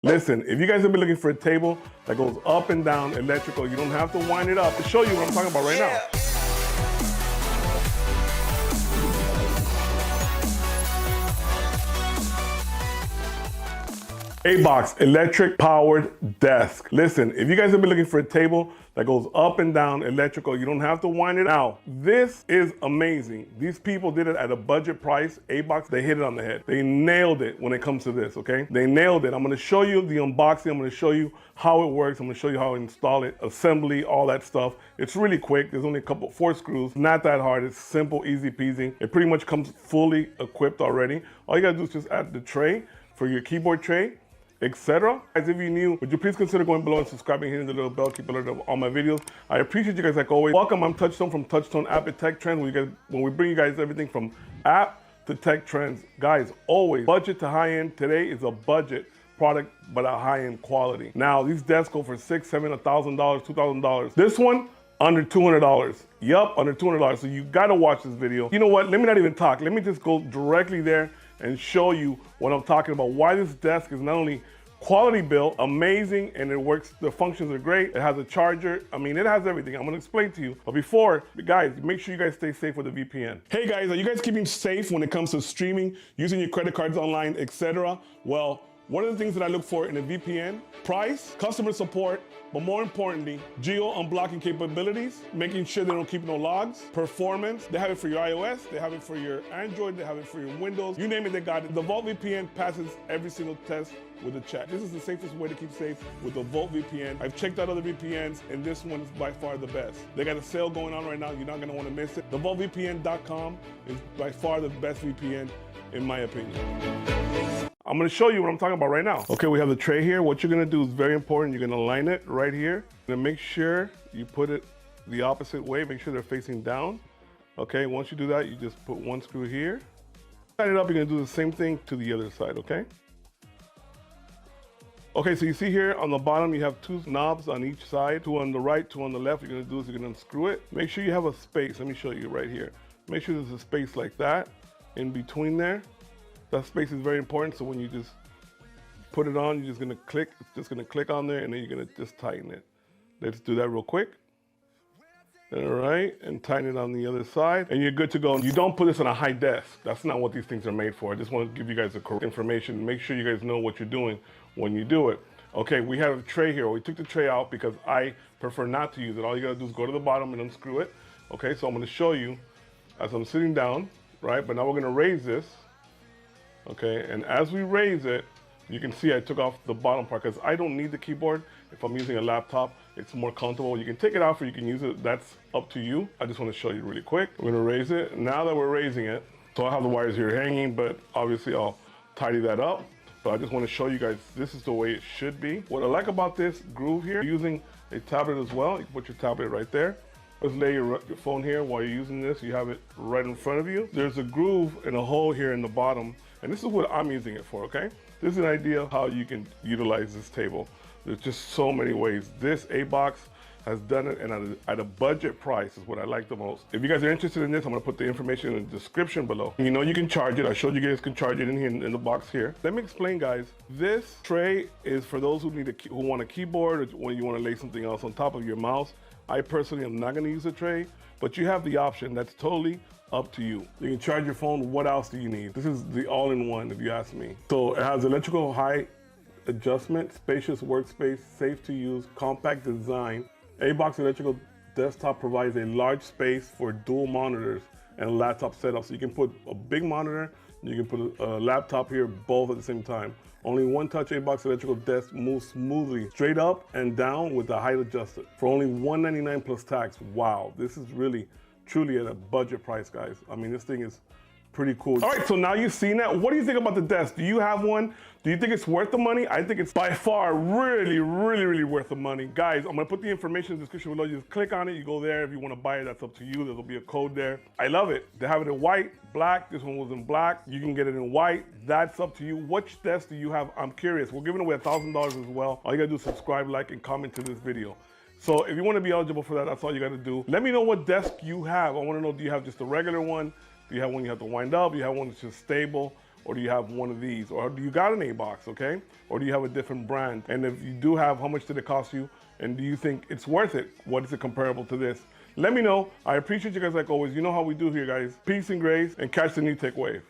Listen, if you guys have been looking for a table that goes up and down electrical, you don't have to wind it up. I'll show you what I'm talking about right now. Abox electric powered desk. Listen, if you guys have been looking for a table that goes up and down electrical, you don't have to wind it out. This is amazing. These people did it at a budget price. Abox, they hit it on the head. They nailed it when it comes to this, okay? They nailed it. I'm gonna show you the unboxing. I'm gonna show you how it works. I'm gonna show you how to install it, assembly, all that stuff. It's really quick. There's only four screws. Not that hard. It's simple, easy peasy. It pretty much comes fully equipped already. All you gotta do is just add the tray for your keyboard tray, etc. Guys, if you're new, would you please consider going below and subscribing, hitting the little bell, keep alert of all my videos. I appreciate you guys like always. Welcome, I'm Touchtone from Touchtone App and Tech Trends, when we bring you guys everything from app to tech trends. Guys, always budget to high end. Today is a budget product, but a high end quality. Now, these desks go for $600, $700, $1,000, $2,000. This one, under $200. Yup, under $200. So you gotta watch this video. You know what? Let me not even talk. Let me just go directly there and show you what I'm talking about. Why this desk is not only quality built, amazing, and it works, the functions are great. It has a charger. I mean, it has everything. I'm gonna explain to you. But before, guys, make sure you guys stay safe with the VPN. Hey guys, are you guys keeping safe when it comes to streaming, using your credit cards online, etc.? Well, one of the things that I look for in a VPN, price, customer support, but more importantly, geo unblocking capabilities, making sure they don't keep no logs, performance. They have it for your iOS, they have it for your Android, they have it for your Windows. You name it, they got it. The Vault VPN passes every single test with a check. This is the safest way to keep safe with the Vault VPN. I've checked out other VPNs, and this one is by far the best. They got a sale going on right now. You're not gonna wanna miss it. TheVaultVPN.com is by far the best VPN, in my opinion. I'm gonna show you what I'm talking about right now. Okay, we have the tray here. What you're gonna do is very important. You're gonna line it right here. You're gonna make sure you put it the opposite way. Make sure they're facing down. Okay, once you do that, you just put one screw here. Line it up, you're gonna do the same thing to the other side, okay? Okay, so you see here on the bottom, you have two knobs on each side, two on the right, two on the left. What you're gonna do is you're gonna unscrew it. Make sure you have a space. Let me show you right here. Make sure there's a space like that in between there. That space is very important, so when you just put it on, you're just gonna click, it's just gonna click on there, and then you're gonna just tighten it. Let's do that real quick. All right, and tighten it on the other side, and you're good to go. You don't put this on a high desk. That's not what these things are made for. I just want to give you guys the correct information. Make sure you guys know what you're doing when you do it. Okay, we have a tray here. We took the tray out because I prefer not to use it. All you gotta do is go to the bottom and unscrew it. Okay, so I'm gonna show you as I'm sitting down, right? But now we're gonna raise this. Okay, and as we raise it, you can see I took off the bottom part because I don't need the keyboard. If I'm using a laptop, it's more comfortable. You can take it off or you can use it. That's up to you. I just want to show you really quick. We're gonna raise it. Now that we're raising it, so I have the wires here hanging, but obviously I'll tidy that up. But I just want to show you guys, this is the way it should be. What I like about this groove here, using a tablet as well, you can put your tablet right there. Let's lay your phone here while you're using this. You have it right in front of you. There's a groove and a hole here in the bottom. And this is what I'm using it for, okay? This is an idea of how you can utilize this table. There's just so many ways. This Abox has done it, and at a budget price is what I like the most. If you guys are interested in this, I'm gonna put the information in the description below. You know you can charge it. I showed you guys can charge it in here in the box here. Let me explain, guys. This tray is for those who want a keyboard or when you wanna lay something else on top of your mouse. I personally am not gonna use a tray, but you have the option. That's totally up to you. You can charge your phone. What else do you need? This is the all-in-one, if you ask me. So it has electrical high adjustment, spacious workspace, safe to use, compact design. Abox electrical desktop provides a large space for dual monitors and laptop setup. So you can put a big monitor, you can put a laptop here, both at the same time. Only one touch Abox electrical desk moves smoothly, straight up and down with the height adjusted. For only $199 plus tax. Wow, this is really truly at a budget price, guys. I mean, this thing is pretty cool. All right, so now you've seen that. What do you think about the desk? Do you have one? Do you think it's worth the money? I think it's by far really, really, really worth the money. Guys, I'm gonna put the information in the description below. You just click on it, you go there. If you wanna buy it, that's up to you. There'll be a code there. I love it. They have it in white, black. This one was in black. You can get it in white. That's up to you. Which desk do you have? I'm curious. We're giving away $1,000 as well. All you gotta do is subscribe, like, and comment to this video. So if you want to be eligible for that, that's all you got to do. Let me know what desk you have. I want to know, do you have just a regular one? Do you have one you have to wind up? Do you have one that's just stable? or do you have one of these? Or do you got an Abox, okay? Or do you have a different brand? And if you do have, how much did it cost you? And do you think it's worth it? What is it comparable to this? Let me know. I appreciate you guys like always. You know how we do here, guys. Peace and grace, and catch the new tech wave.